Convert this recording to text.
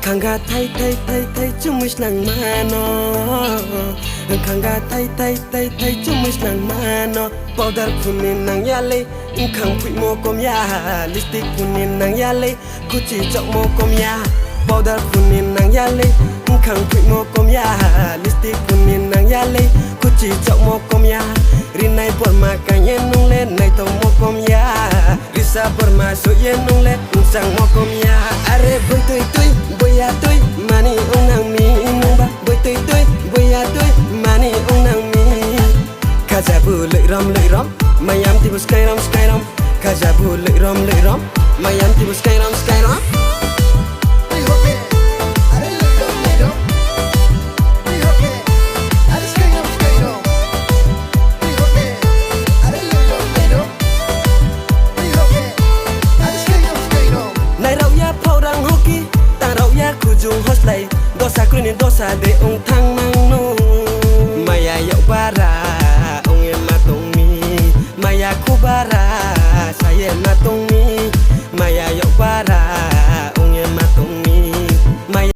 Khanga thay chung mich nang mano Khanga thay chung mich nang mano Powder kunin nang yale khang pui mo kom ya lipstick kunin nang yale kuchi chok mo kom ya Powder kunin nang yale khang pui mo kom ya lipstick kunin nang yale kuchi chok mo kom ya rinai por ma kanye nung le nai to mo kom ya risa por ma so ye nung le sang mo kom ya are boy toy boya toy mani onang mi nung ba boy toy boya toy mani onang mi kajabu lợi rom mayam tibu sky rom kajabu lợi rom mayam tibu sky rom kujung hoslay dosa kunin dosa de ong thang mang no maya yau bara ong em matong mi maya kubara saya matong